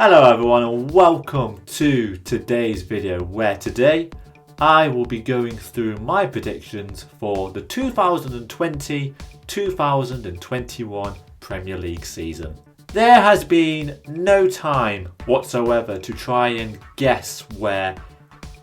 Hello everyone and welcome to today's video where today I will be going through my predictions for the 2020-2021 Premier League season. There has been no time whatsoever to try and guess where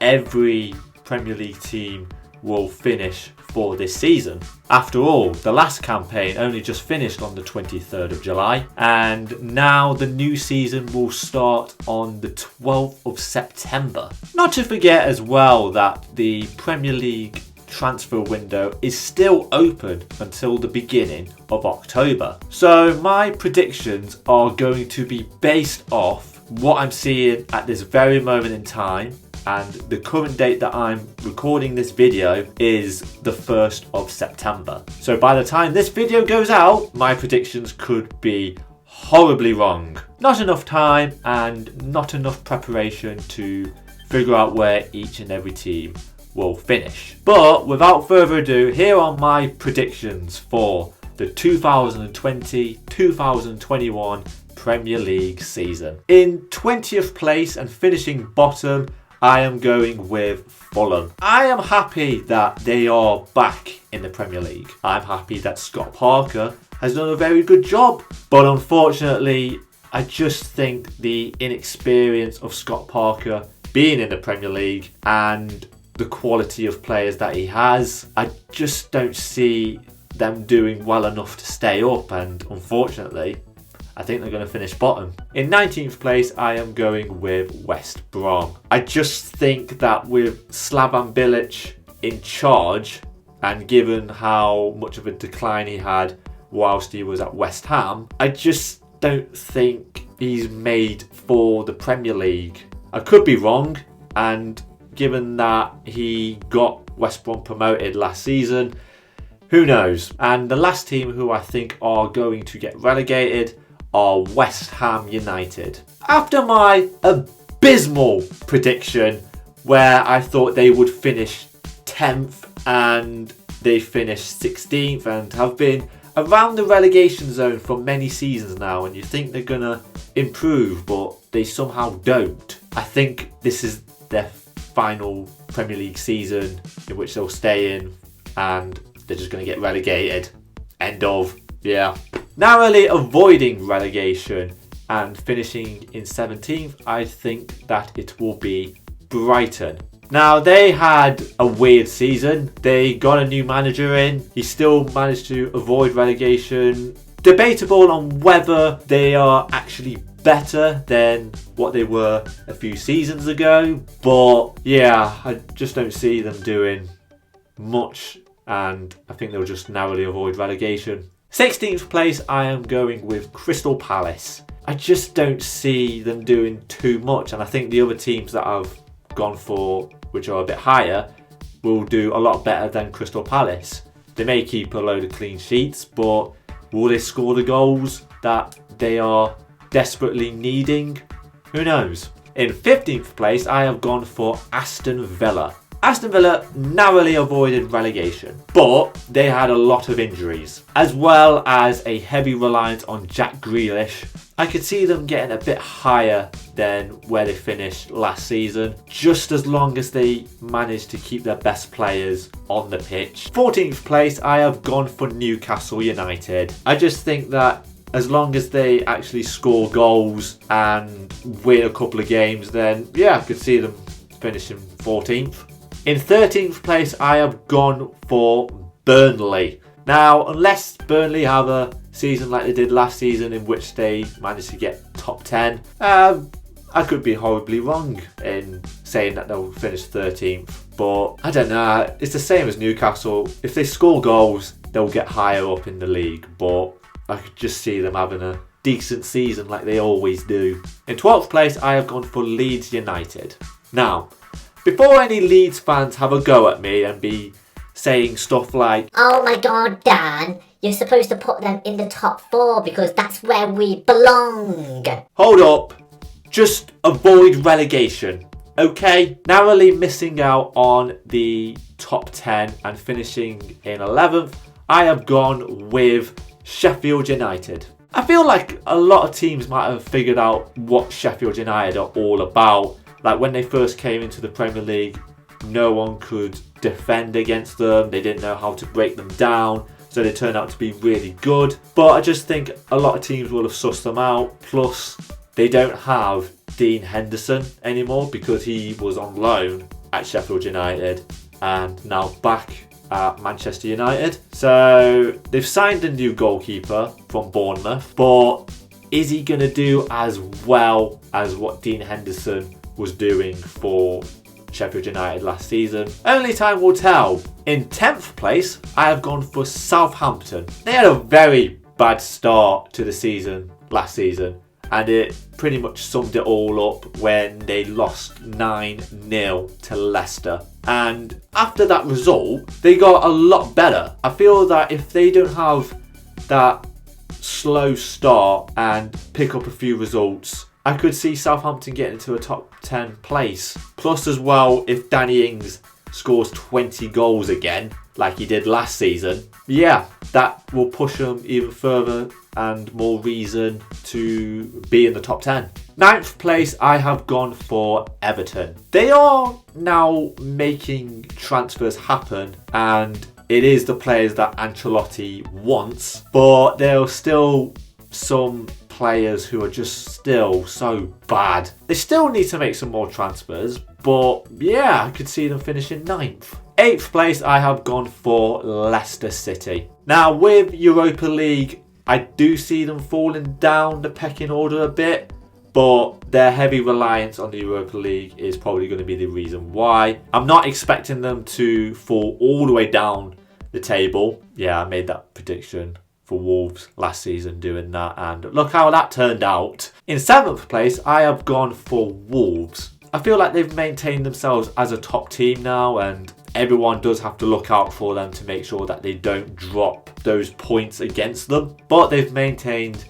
every Premier League team will finish for this season. After all, the last campaign only just finished on the 23rd of July and now the new season will start on the 12th of September. Not to forget as well that the Premier League transfer window is still open until the beginning of October. So my predictions are going to be based off what I'm seeing at this very moment in time, and the current date that I'm recording this video is the 1st of September. So by the time this video goes out, my predictions could be horribly wrong. Not enough time and not enough preparation to figure out where each and every team will finish. But without further ado, here are my predictions for the 2020-2021 Premier League season. In 20th place and finishing bottom, I am going with Fulham. I am happy that they are back in the Premier League. I'm happy that Scott Parker has done a very good job. But unfortunately, I just think the inexperience of Scott Parker being in the Premier League and the quality of players that he has, I just don't see them doing well enough to stay up, and unfortunately I think they're going to finish bottom. In 19th place, I am going with West Brom. I just think that with Slaven Bilic in charge, and given how much of a decline he had whilst he was at West Ham, I just don't think he's made for the Premier League. I could be wrong, and given that he got West Brom promoted last season, who knows? And the last team who I think are going to get relegated are West Ham United. After my abysmal prediction where I thought they would finish 10th and they finished 16th and have been around the relegation zone for many seasons now, and you think they're gonna improve but they somehow don't. I think this is their final Premier League season in which they'll stay in and they're just gonna get relegated. End of. Yeah. Narrowly avoiding relegation and finishing in 17th, I think that it will be Brighton. Now, they had a weird season. They got a new manager in. He still managed to avoid relegation. Debatable on whether they are actually better than what they were a few seasons ago. But yeah, I just don't see them doing much, and I think they'll just narrowly avoid relegation. 16th place, I am going with Crystal Palace. I just don't see them doing too much, and I think the other teams that I've gone for, which are a bit higher, will do a lot better than Crystal Palace. They may keep a load of clean sheets, but will they score the goals that they are desperately needing? Who knows? In 15th place, I have gone for Aston Villa. Aston Villa narrowly avoided relegation, but they had a lot of injuries, as well as a heavy reliance on Jack Grealish. I could see them getting a bit higher than where they finished last season, just as long as they managed to keep their best players on the pitch. 14th place, I have gone for Newcastle United. I just think that as long as they actually score goals and win a couple of games, then yeah, I could see them finishing 14th. In 13th place, I have gone for Burnley. Now, unless Burnley have a season like they did last season in which they managed to get top 10, I could be horribly wrong in saying that they'll finish 13th. But I don't know, it's the same as Newcastle. If they score goals, they'll get higher up in the league. But I could just see them having a decent season like they always do. In 12th place, I have gone for Leeds United. Now, before any Leeds fans have a go at me and be saying stuff like, "Oh my god, Dan, you're supposed to put them in the top 4 because that's where we belong." Hold up, just avoid relegation, okay? Narrowly missing out on the top 10 and finishing in 11th, I have gone with Sheffield United. I feel like a lot of teams might have figured out what Sheffield United are all about. Like when they first came into the Premier League, no one could defend against them. They didn't know how to break them down. So they turned out to be really good. But I just think a lot of teams will have sussed them out. Plus, they don't have Dean Henderson anymore because he was on loan at Sheffield United and now back at Manchester United. So they've signed a new goalkeeper from Bournemouth. But is he going to do as well as what Dean Henderson was doing for Sheffield United last season? Only time will tell. In 10th place, I have gone for Southampton. They had a very bad start to the season last season, and it pretty much summed it all up when they lost 9-0 to Leicester. And after that result, they got a lot better. I feel that if they don't have that slow start and pick up a few results, I could see Southampton getting into a top 10 place. Plus as well, if Danny Ings scores 20 goals again, like he did last season, yeah, that will push them even further and more reason to be in the top 10. 9th place, I have gone for Everton. They are now making transfers happen, and it is the players that Ancelotti wants, but there are still some players who are just still so bad. They still need to make some more transfers, but yeah, I could see them finishing 9th. 8th place, I have gone for Leicester City. Now, with Europa League, I do see them falling down the pecking order a bit, but their heavy reliance on the Europa League is probably going to be the reason why. I'm not expecting them to fall all the way down the table. Yeah, I made that prediction for Wolves last season doing that, and look how that turned out. In 7th place, I have gone for Wolves. I feel like they've maintained themselves as a top team now, and everyone does have to look out for them to make sure that they don't drop those points against them. But they've maintained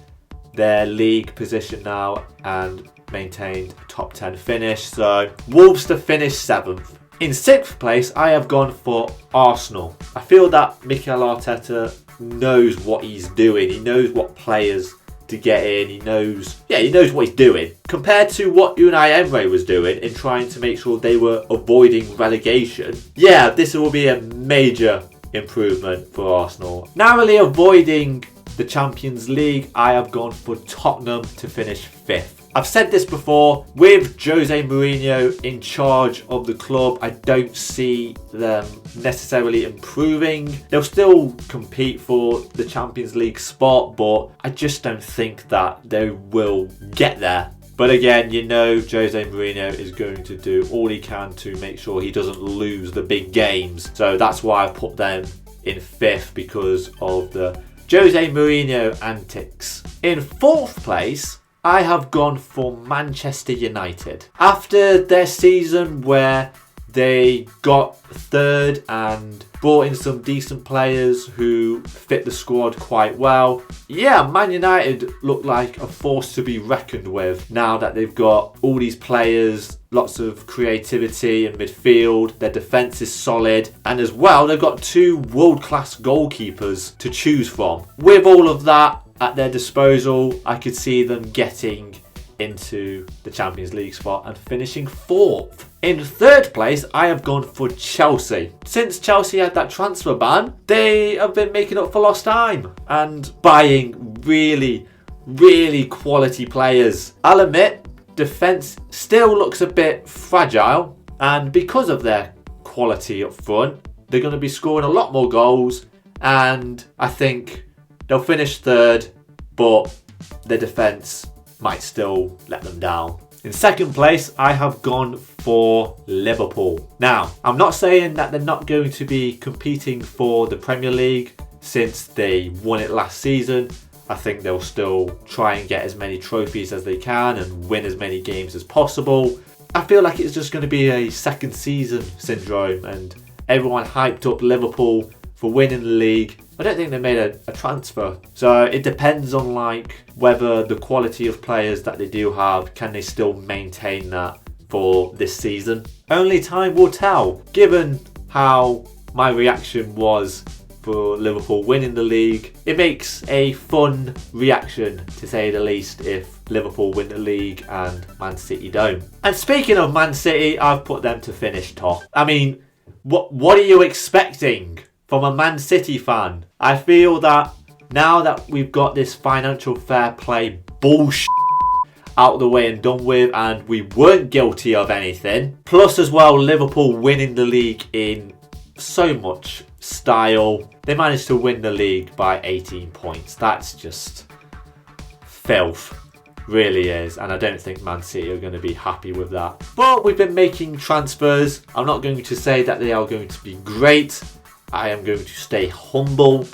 their league position now and maintained a top 10 finish. So Wolves to finish 7th. In 6th place, I have gone for Arsenal. I feel that Mikel Arteta knows what he's doing. He knows what players to get in. He knows what he's doing. Compared to what Unai Emery was doing in trying to make sure they were avoiding relegation, yeah, this will be a major improvement for Arsenal. Narrowly avoiding the Champions League, I have gone for Tottenham to finish 5th. I've said this before, with Jose Mourinho in charge of the club, I don't see them necessarily improving. They'll still compete for the Champions League spot, but I just don't think that they will get there. But again, you know Jose Mourinho is going to do all he can to make sure he doesn't lose the big games. So that's why I put them in 5th, because of the Jose Mourinho antics. In 4th place, I have gone for Manchester United. After their season where they got 3rd and brought in some decent players who fit the squad quite well, yeah, Man United look like a force to be reckoned with now that they've got all these players, lots of creativity in midfield, their defence is solid, and as well they've got 2 world-class goalkeepers to choose from. With all of that at their disposal, I could see them getting into the Champions League spot and finishing 4th. In 3rd place, I have gone for Chelsea. Since Chelsea had that transfer ban, they have been making up for lost time and buying really, really quality players. I'll admit, defence still looks a bit fragile, and because of their quality up front, they're going to be scoring a lot more goals, and I think they'll finish 3rd, but their defence might still let them down. In 2nd place, I have gone for Liverpool. Now, I'm not saying that they're not going to be competing for the Premier League since they won it last season. I think they'll still try and get as many trophies as they can and win as many games as possible. I feel like it's just going to be a second season syndrome, and everyone hyped up Liverpool for winning the league. I don't think they made a transfer. So it depends on whether the quality of players that they do have, can they still maintain that for this season? Only time will tell. Given how my reaction was for for Liverpool winning the league. It makes a fun reaction, to say the least, if Liverpool win the league and Man City don't. And speaking of Man City, I've put them to finish top. I mean, what are you expecting from a Man City fan? I feel that now that we've got this financial fair play bullshit out of the way and done with, and we weren't guilty of anything, plus as well Liverpool winning the league in so much style, they managed to win the league by 18 points. That's just filth, really is, and I don't think Man City are going to be happy with that. But we've been making transfers. I'm not going to say that they are going to be great. I am going to stay humble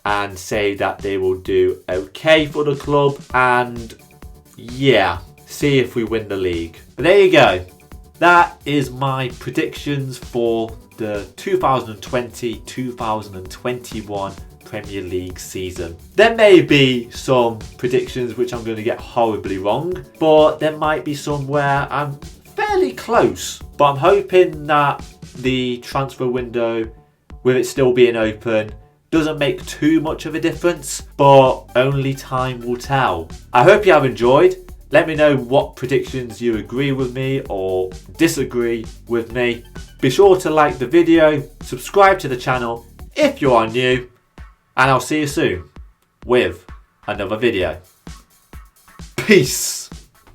and say that they will do okay for the club, and yeah, see if we win the league. But there you go. That is my predictions for the 2020-2021 Premier League season. There may be some predictions which I'm going to get horribly wrong, but there might be some where I'm fairly close. But I'm hoping that the transfer window, with it still being open, doesn't make too much of a difference, but only time will tell. I hope you have enjoyed. Let me know what predictions you agree with me or disagree with me. Be sure to like the video, subscribe to the channel if you are new, and I'll see you soon with another video. Peace!